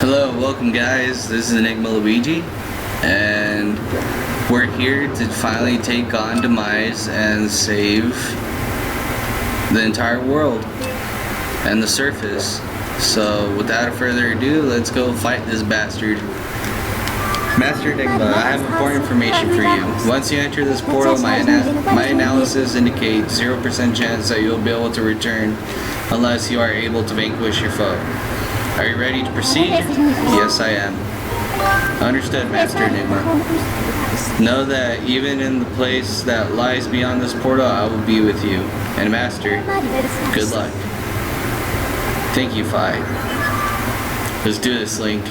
Hello, welcome guys. This is Enigma Luigi, and we're here to finally take on Demise and save the entire world and the surface. So without further ado, let's go fight this bastard. Master Enigma, I have important information for you. Once you enter this portal, my analysis indicates 0% chance that you'll be able to return unless you are able to vanquish your foe. Are you ready to proceed? Yes, I am. Understood, Master Enigma. Know that even in the place that lies beyond this portal, I will be with you. And Master, good luck. Thank you, Fi. Let's do this, Link.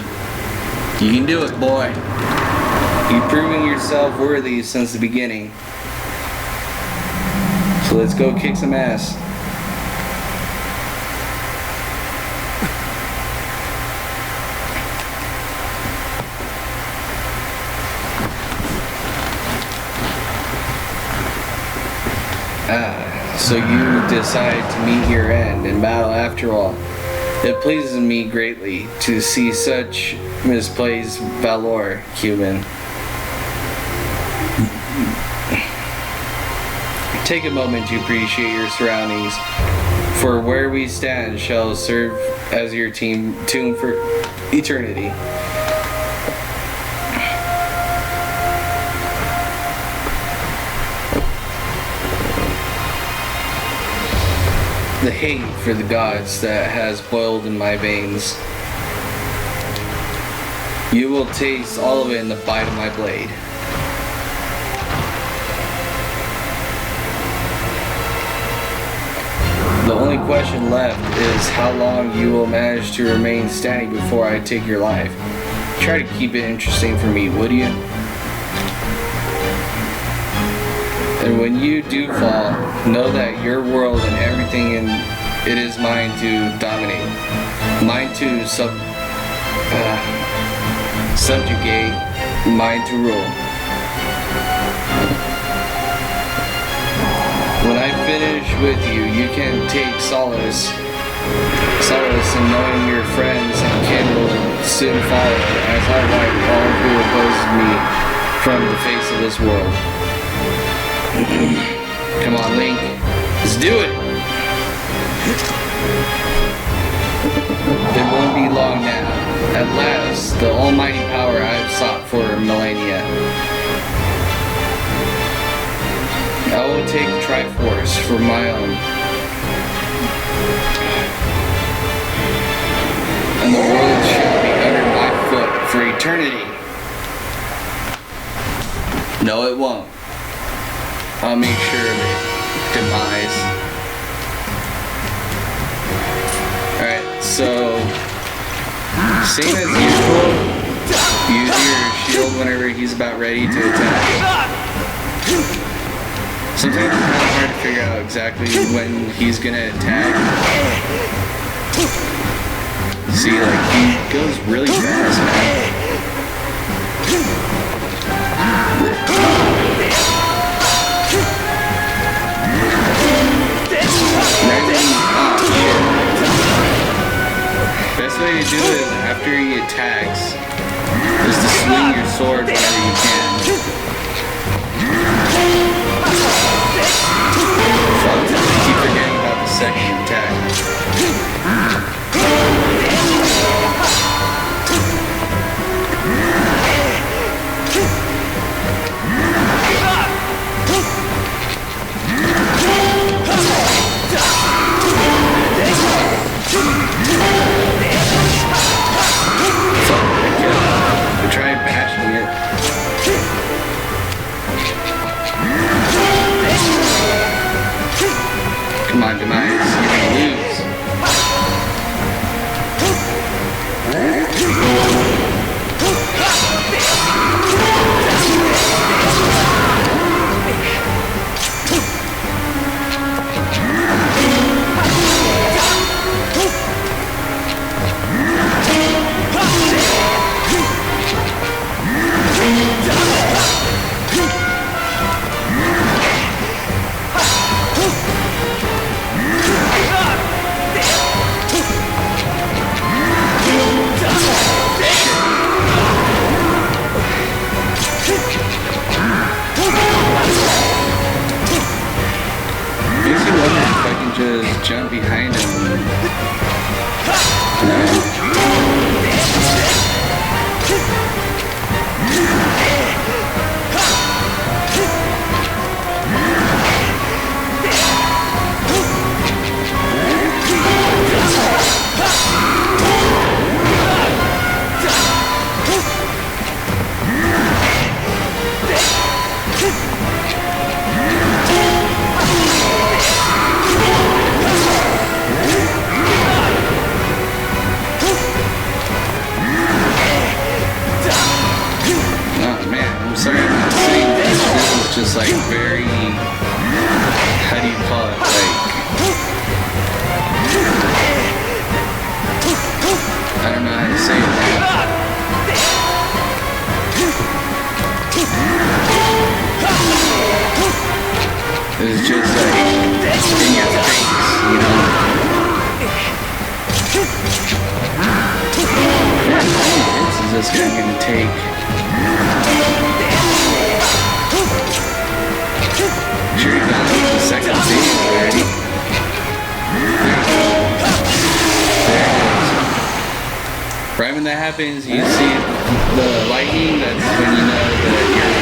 You can do it, boy. You've proven yourself worthy since the beginning. So let's go kick some ass. So you decide to meet your end in battle after all. It pleases me greatly to see such misplaced valor, human. Take a moment to appreciate your surroundings, for where we stand shall serve as your tomb for eternity. The hate for the gods that has boiled in my veins. You will taste all of it in the bite of my blade. The only question left is how long you will manage to remain standing before I take your life. Try to keep it interesting for me, would you? And when you do fall, know that your world and everything in it is mine to dominate, mine to subjugate, mine to rule. When I finish with you, you can take solace in knowing your friends and kin will soon follow as I wipe all who oppose me from the face of this world. Come on, Link. Let's do it! It won't be long now. At last, the almighty power I have sought for millennia. I will take Triforce for my own. And the world shall be under my foot for eternity. No, it won't. I'll make sure of it. Demise. Alright, so same as usual, use your shield whenever he's about ready to attack. Sometimes it's kind of hard to figure out exactly when he's gonna attack. See, like, he goes really fast, man. Best way to do it is after he attacks, is to swing your sword whenever you can. Fuck, I keep forgetting about the second attack. Try bashing it. Come on, Demise, you're gonna lose. like very, how do you call it, like, I don't know how to say it. It's just like in your face, you know? Man, how many hits is this guy gonna take? Sure, he got the second phase already. There it is. Right when that happens, you see the lightning. That's when you know that you're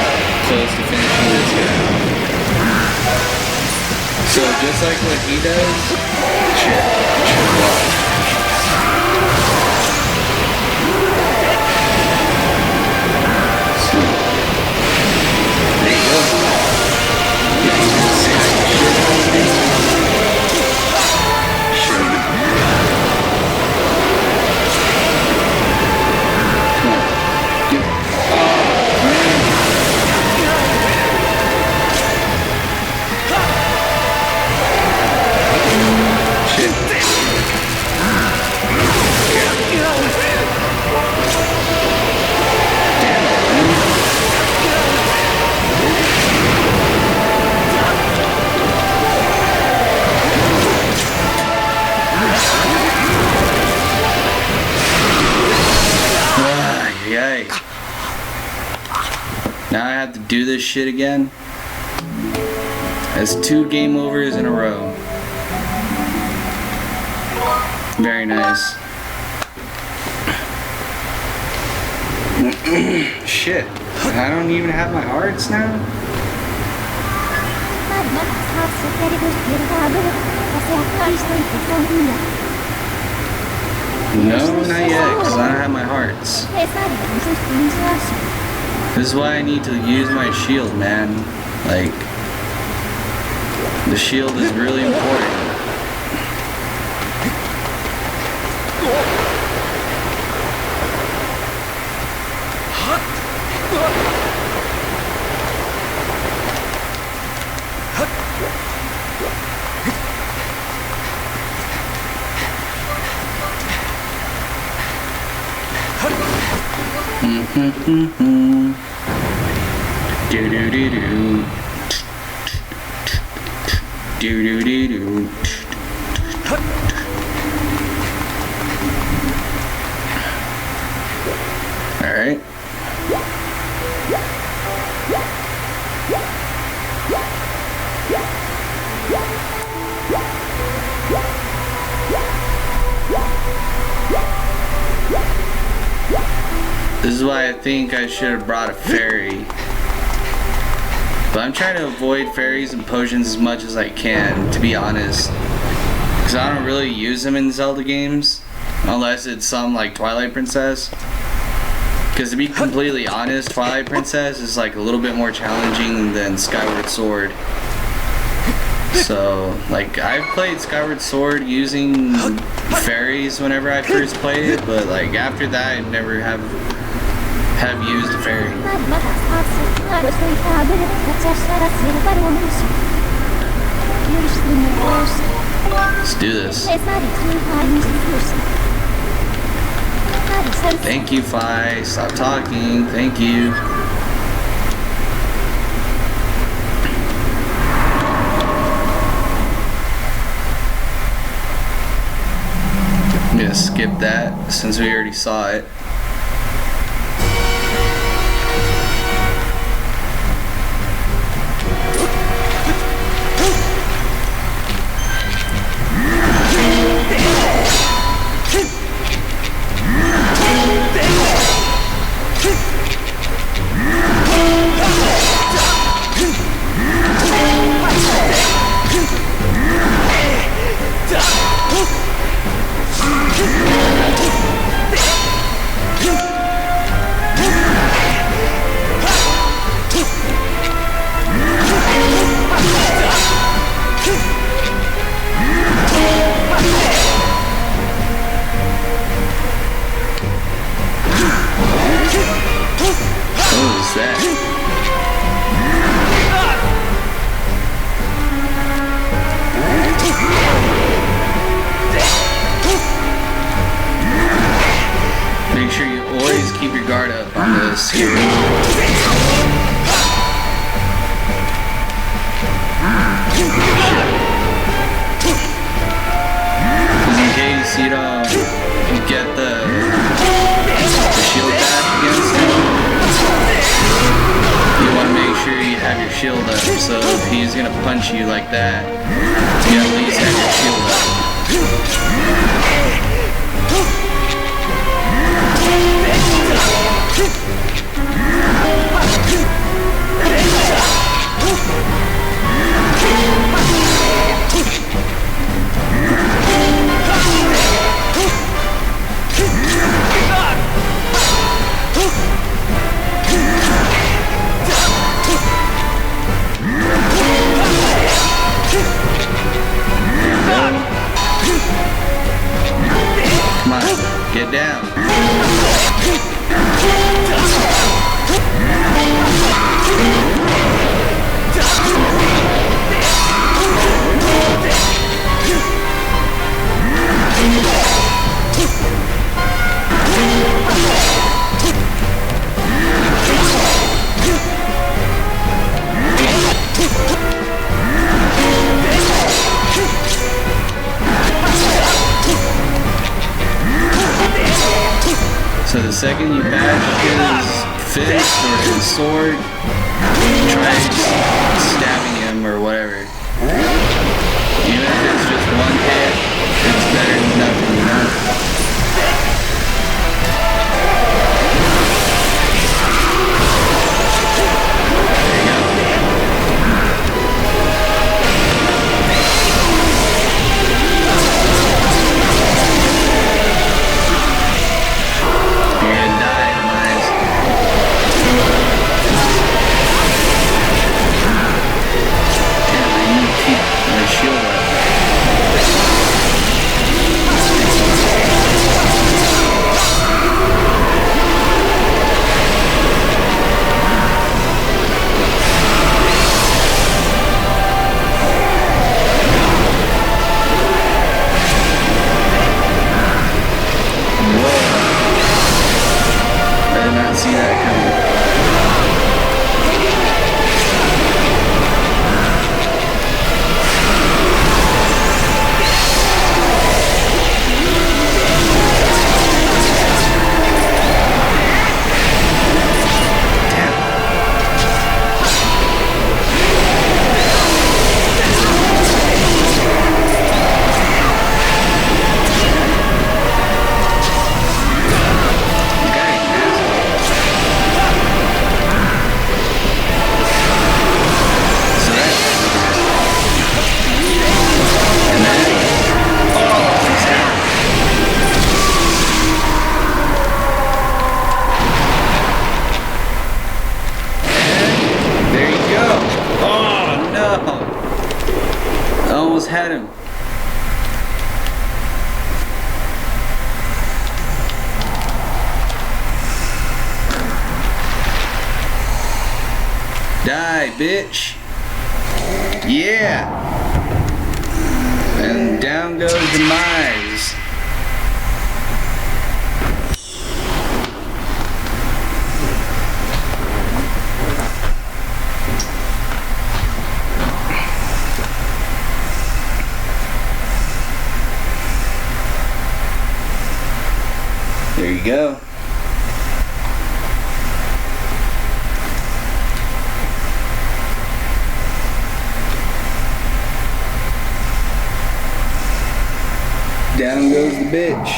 close to finishing this guy. So just like what he does, shit, watch. There you go. Yeah, you can see that shit. Sure. Come on. Get it. Oh, man. Shit. Yay. Now I have to do this shit again. That's 2 game overs in a row. Very nice. Shit. I don't even have my hearts now? No, not yet, because I don't have my hearts. This is why I need to use my shield, man. Like, the shield is really important. Do do do do do do do do. All right. This is why I think I should have brought a fairy. But I'm trying to avoid fairies and potions as much as I can, to be honest. Because I don't really use them in Zelda games. Unless it's some like Twilight Princess. Because to be completely honest, Twilight Princess is like a little bit more challenging than Skyward Sword. So, like, I've played Skyward Sword using fairies whenever I first played it, but like after that I never have used a fairy. Let's do this. Thank you, Fi. Stop talking. Thank you. I'm gonna skip that since we already saw it. always keep your guard up on this hero. Just in case you don't get the shield back against him, you want to make sure you have your shield up, so if he's going to punch you like that, you at least have your shield up. Come on, get down. So the second you bash his fist or his sword, try stabbing him or whatever. Even if it's just one hit, it's better than nothing, you know? There you go. Had him. Die, bitch. Yeah. And down goes Demise. There you go. Down goes the bitch.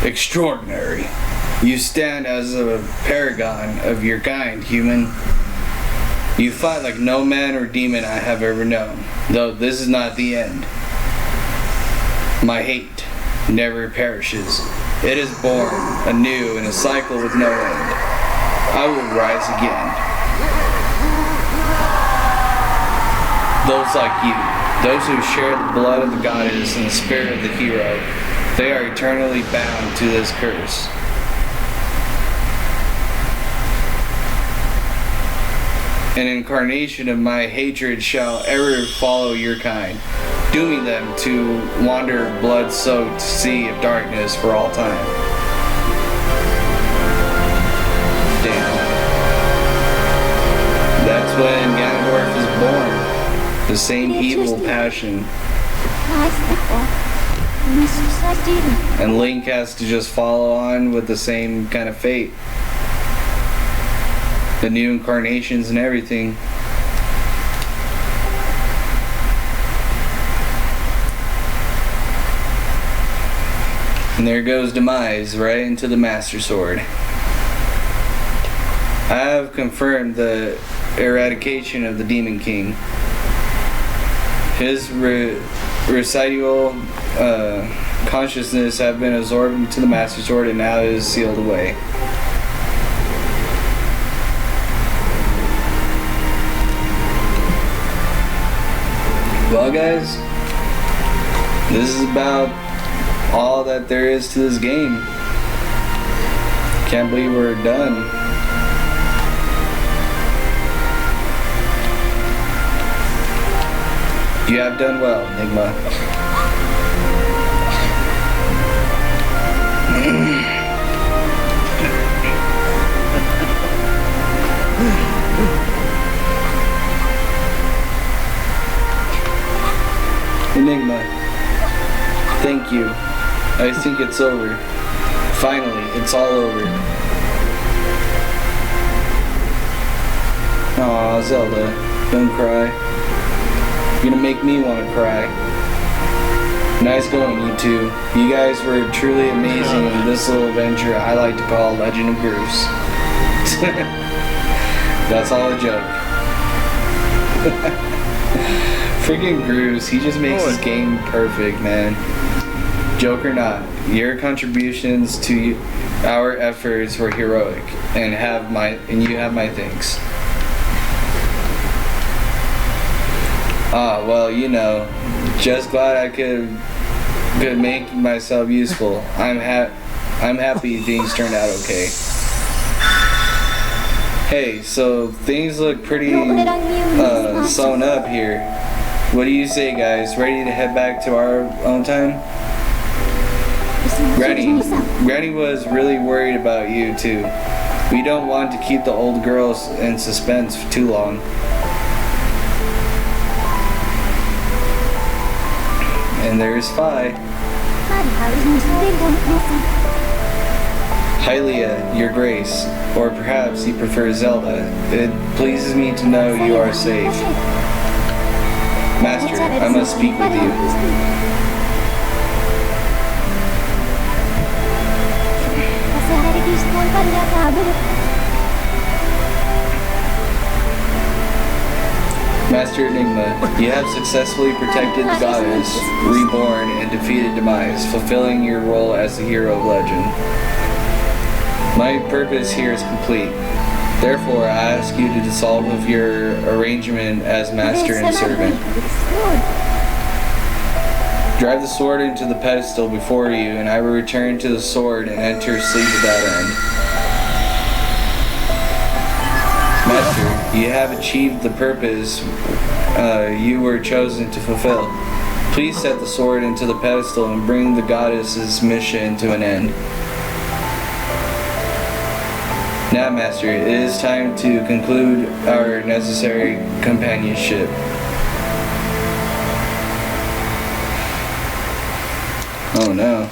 Extraordinary. You stand as a paragon of your kind, human. You fight like no man or demon I have ever known, though this is not the end. My hate never perishes. It is born anew in a cycle with no end. I will rise again. Those like you, those who share the blood of the goddess and the spirit of the hero, they are eternally bound to this curse. An incarnation of my hatred shall ever follow your kind. dooming them to wander blood-soaked sea of darkness for all time. Damn. That's when Ganondorf is born. The same evil passion. And Link has to just follow on with the same kind of fate. The new incarnations and everything. And there goes Demise right into the Master Sword. I have confirmed the eradication of the Demon King. His residual consciousness have been absorbed into the Master Sword and now is sealed away. Well guys, this is about all that there is to this game. Can't believe we're done. You have done well, Enigma. Enigma, thank you. I think it's over. Finally, it's all over. Aw, Zelda, don't cry. You're gonna make me want to cry. Nice going, you two. You guys were truly amazing in this little adventure I like to call Legend of Grooves. That's all a joke. Freaking Grooves, he just makes his game perfect, man. Joke or not, your contributions to our efforts were heroic, and you have my thanks. Ah, well, you know, just glad I could make myself useful. I'm happy things turned out okay. Hey, so things look pretty sewn up here. What do you say, guys? Ready to head back to our own time? Granny was really worried about you too. We don't want to keep the old girls in suspense for too long. And there's Fi. Hylia, your grace, or perhaps you prefer Zelda. It pleases me to know you are safe. Master, I must speak with you. Master Enigma, you have successfully protected the goddess, reborn, and defeated Demise, fulfilling your role as the hero of legend. My purpose here is complete. Therefore, I ask you to dissolve of your arrangement as master and servant. Drive the sword into the pedestal before you, and I will return to the sword and enter sleep without end. Master, you have achieved the purpose you were chosen to fulfill. Please set the sword into the pedestal and bring the goddess's mission to an end. Now, Master, it is time to conclude our necessary companionship. Oh no.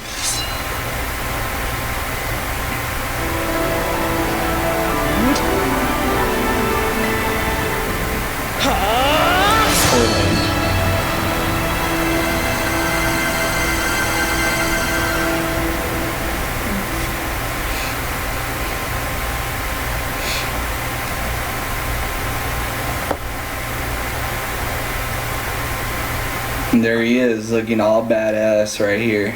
And there he is, looking all badass right here.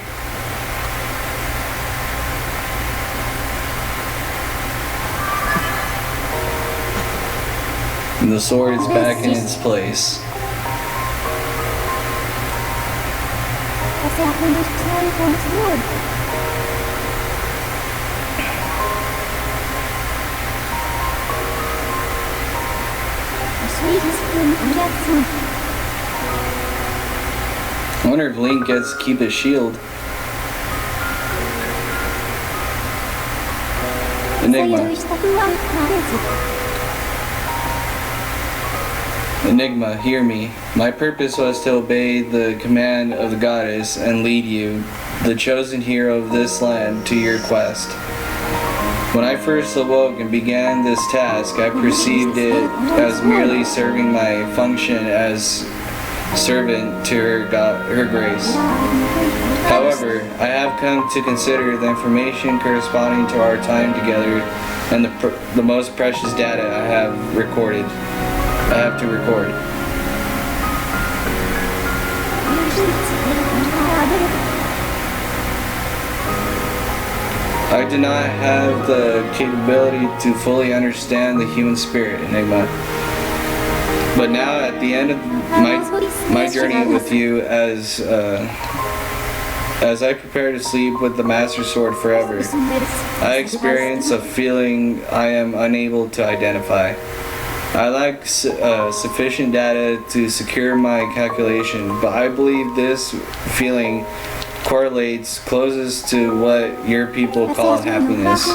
And the sword is back in its place. wonder if Link gets to keep his shield. Enigma, hear me. My purpose was to obey the command of the goddess and lead you, the chosen hero of this land, to your quest. When I first awoke and began this task, I perceived it as merely serving my function as servant to her grace. However, I have come to consider the information corresponding to our time together and the most precious data I have to record. I do not have the capability to fully understand the human spirit, Enigma. But now, at the end of my journey with you, as I prepare to sleep with the Master Sword forever, I experience a feeling I am unable to identify. I lack sufficient data to secure my calculation, but I believe this feeling correlates closest to what your people call happiness.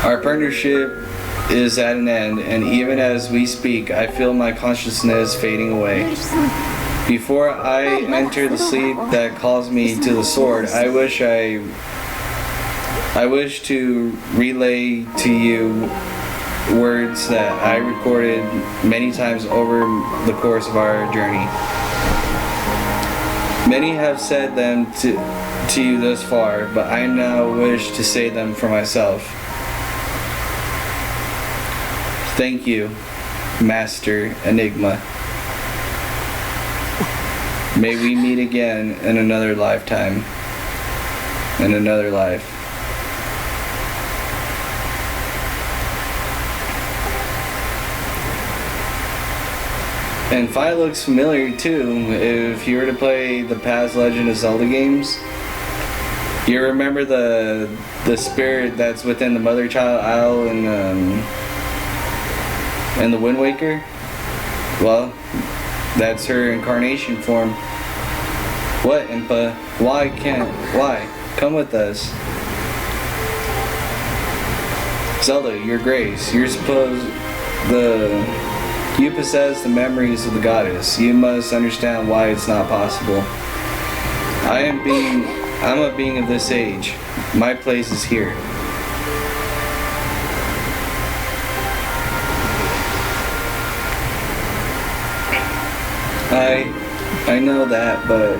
Our partnership is at an end, and even as we speak, I feel my consciousness fading away. Before I enter the sleep that calls me to the sword, I wish to relay to you words that I recorded many times over the course of our journey. Many have said them to you thus far, but I now wish to say them for myself. Thank you, Master Enigma. May we meet again in another lifetime, in another life. And Fi looks familiar too. If you were to play the past Legend of Zelda games, you remember the spirit that's within the Mother Child Isle and the Wind Waker? Well, that's her incarnation form. What, Impa? Why? Come with us. Zelda, your grace. You possess the memories of the goddess. You must understand why it's not possible. I'm a being of this age. My place is here. I know that, but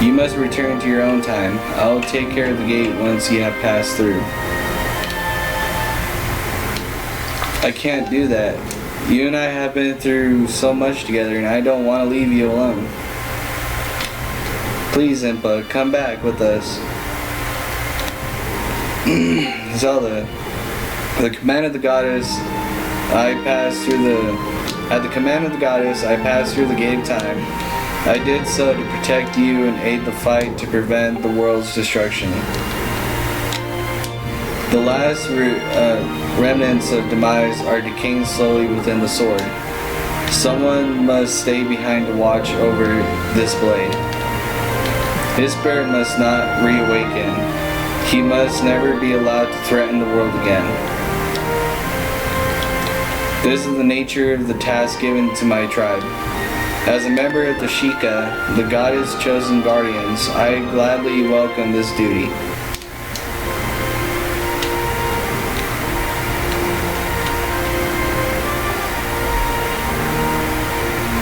you must return to your own time. I'll take care of the gate once you have passed through. I can't do that. You and I have been through so much together, and I don't want to leave you alone. Please, Impa, come back with us. Zelda, at the command of the goddess, I passed through the gate of time. I did so to protect you and aid the fight to prevent the world's destruction. The last remnants of Demise are decaying slowly within the sword. Someone must stay behind to watch over this blade. His spirit must not reawaken. He must never be allowed to threaten the world again. This is the nature of the task given to my tribe. As a member of the Sheikah, the goddess' chosen guardians, I gladly welcome this duty.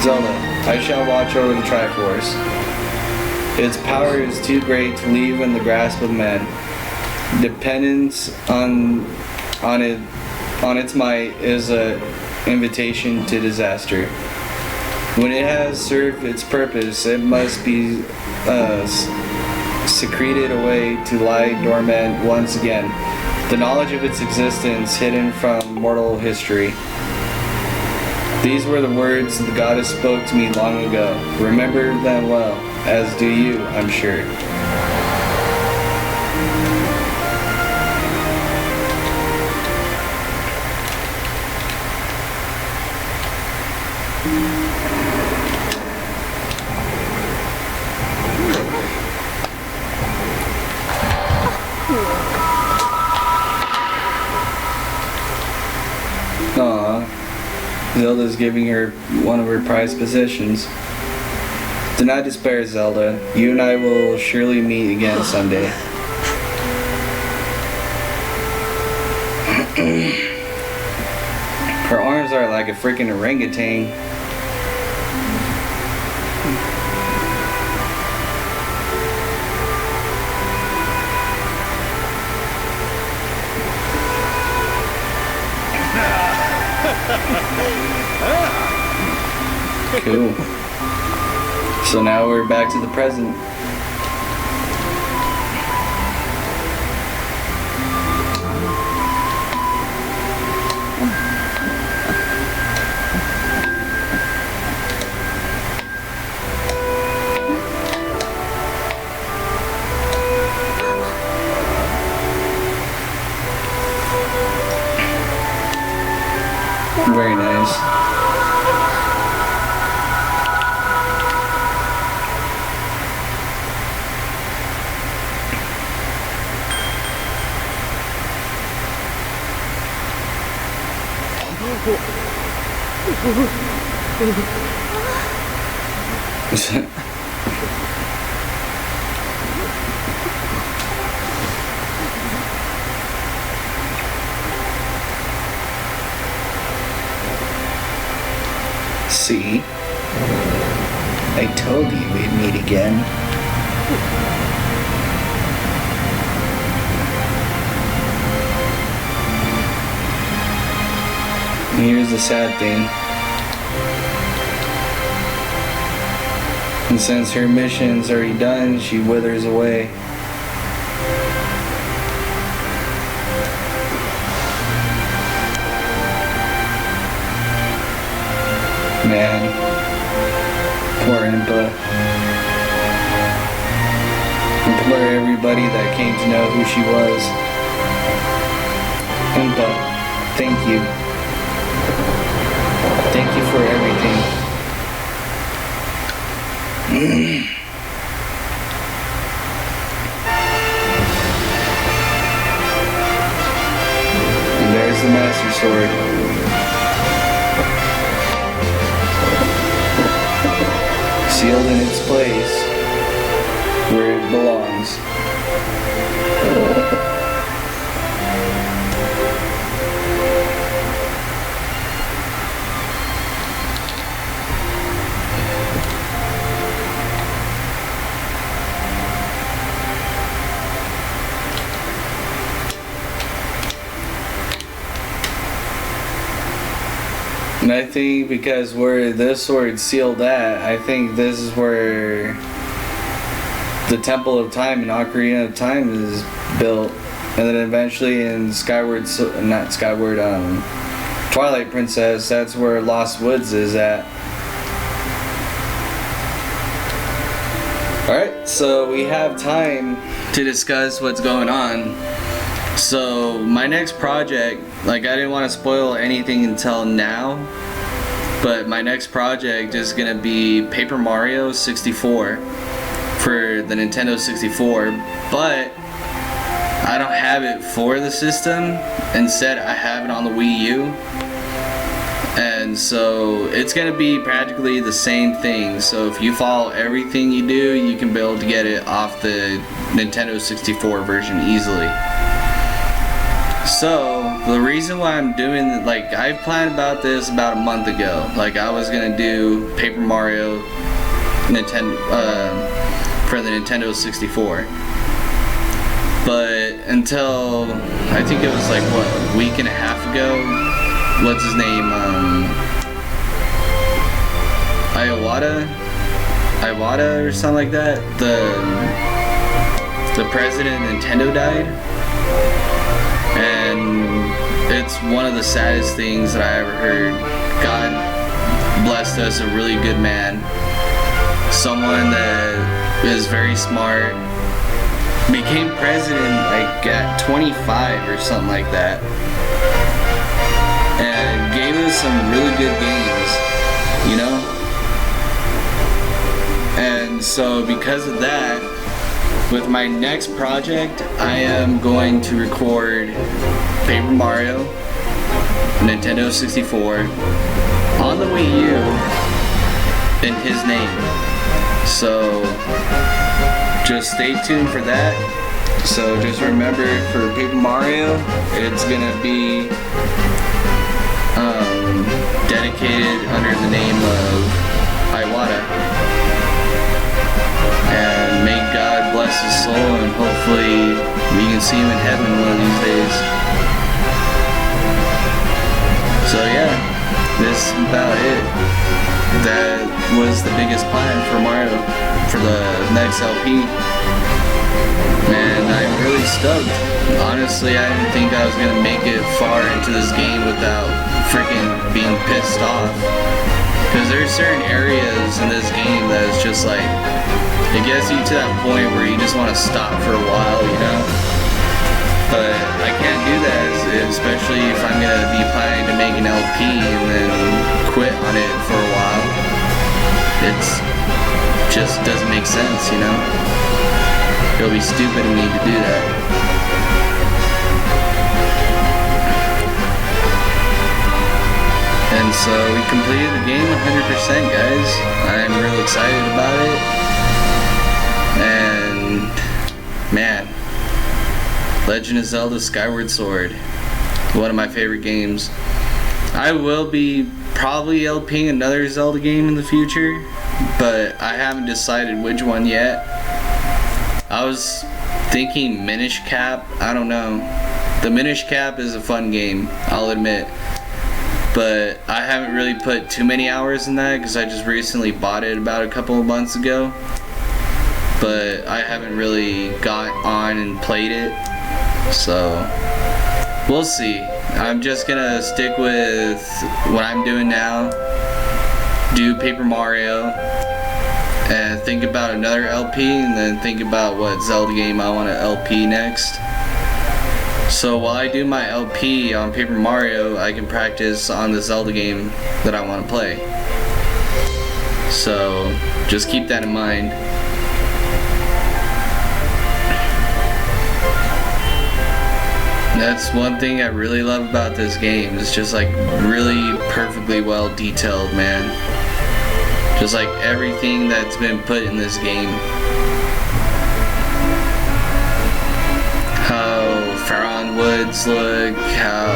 Zelda, I shall watch over the Triforce. Its power is too great to leave in the grasp of men. Dependence on its might is an invitation to disaster. When it has served its purpose, it must be secreted away to lie dormant once again, the knowledge of its existence hidden from mortal history. These were the words the goddess spoke to me long ago. Remember them well, as do you, I'm sure. Zelda's giving her one of her prized possessions. Do not despair, Zelda. You and I will surely meet again someday. Her arms are like a freaking orangutan. Cool. So now we're back to the present. Very nice. See? I told you we'd meet again. And here's the sad thing. And since her mission's already done, she withers away. Man, poor Impa. And poor everybody that came to know who she was. Impa, thank you. Thank you for everything. And there's the Master Sword. Sealed in its place, where it belongs. And I think because where this sword's sealed at, I think this is where the Temple of Time and Ocarina of Time is built. And then eventually in Twilight Princess, that's where Lost Woods is at. Alright, so we have time to discuss what's going on. So my next project, like I didn't want to spoil anything until now, but my next project is going to be Paper Mario 64 for the Nintendo 64, but I don't have it for the system. Instead, I have it on the Wii U. And so it's going to be practically the same thing. So if you follow everything you do, you can be able to get it off the Nintendo 64 version easily. So the reason why I'm doing, like, I planned about this about a month ago. Like I was going to do Paper Mario for the Nintendo 64. But until, I think it was like, what, a week and a half ago? What's his name? Iwata or something like that. The president of Nintendo died. And it's one of the saddest things that I ever heard. God blessed us, a really good man. Someone that is very smart. Became president like at 25 or something like that. And gave us some really good games, you know? And so because of that, with my next project, I am going to record Paper Mario, Nintendo 64, on the Wii U in his name. So just stay tuned for that. So just remember, for Paper Mario, it's gonna be dedicated under the name of Iwata. And may God bless his soul, and hopefully we can see him in heaven one of these days. So yeah, this is about it. That was the biggest plan for Mario for the next LP. Man, I'm really stoked. Honestly, I didn't think I was gonna make it far into this game without freaking being pissed off. Because there's certain areas in this game that is just like, it gets you to that point where you just want to stop for a while, you know? But I can't do that, especially if I'm gonna be planning to make an LP and then quit on it for a while. It's just doesn't make sense, you know? It'll be stupid of me to do that. And so we completed the game 100%, guys. I'm real excited about it. And man, Legend of Zelda Skyward Sword, one of my favorite games. I will be probably LPing another Zelda game in the future, but I haven't decided which one yet. I was thinking Minish Cap. I don't know. The Minish Cap is a fun game, I'll admit. But I haven't really put too many hours in that because I just recently bought it about a couple of months ago. But I haven't really got on and played it. So we'll see. I'm just gonna stick with what I'm doing now. Do Paper Mario. And think about another LP, and then think about what Zelda game I want to LP next. So while I do my LP on Paper Mario, I can practice on the Zelda game that I want to play. So just keep that in mind. That's one thing I really love about this game. It's just like really perfectly well detailed, man. Just like everything that's been put in this game. How Faron Woods look, how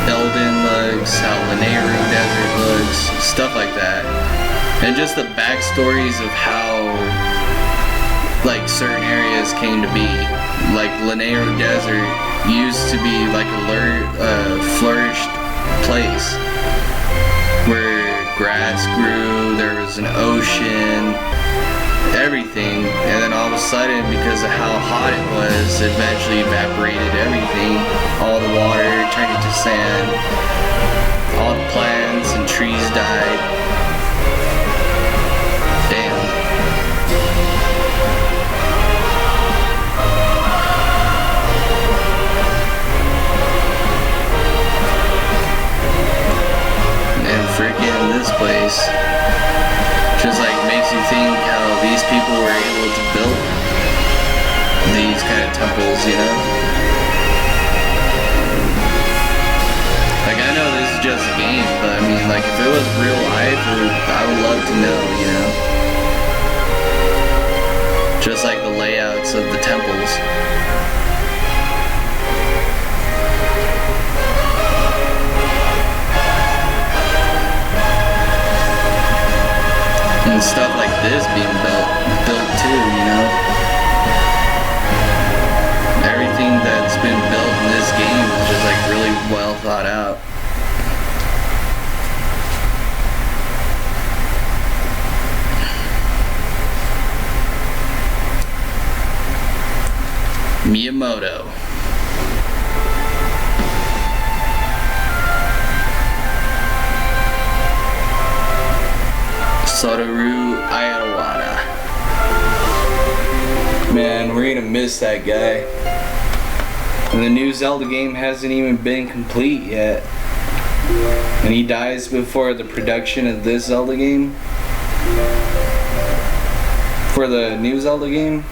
Eldin looks, how Lanayru Desert looks, stuff like that. And just the backstories of how like certain areas came to be. Like Lanayru Desert used to be like a flourished place where grass grew, there was an ocean, everything, and then all of a sudden, because of how hot it was, it eventually evaporated everything. All the water turned into sand, all the plants and trees died. Damn. Freaking this place just like makes you think how these people were able to build these kind of temples, you know? Like, I know this is just a game, but I mean, like, if it was real life, I would love to know, you know? Just like the layouts of the temples. And stuff like this being built too, you know? Everything that's been built in this game is just like really well thought out. Miyamoto. Satoru Iwata. Man, we're gonna miss that guy. And the new Zelda game hasn't even been complete yet. And he dies before the production of this Zelda game. For the new Zelda game.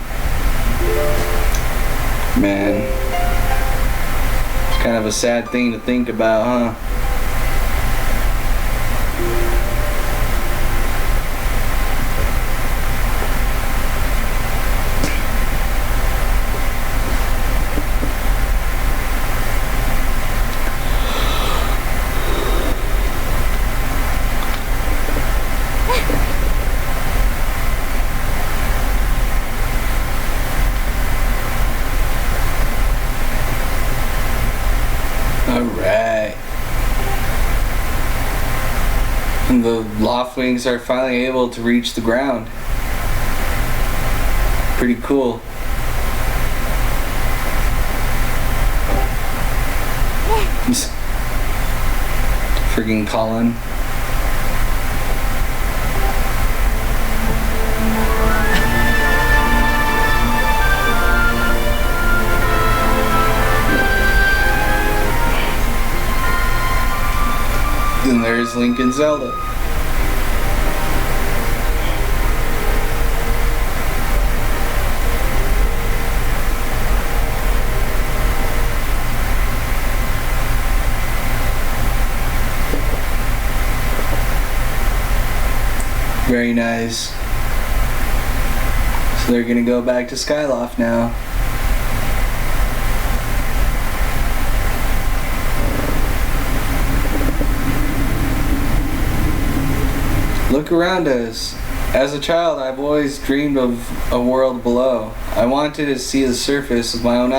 Man. Kind of a sad thing to think about, huh? Alright. And the Loftwings are finally able to reach the ground. Pretty cool. Friggin' Colin. And there's Link and Zelda. Very nice. So they're gonna go back to Skyloft now. Look around us. As a child, I've always dreamed of a world below. I wanted to see the surface with my own eyes.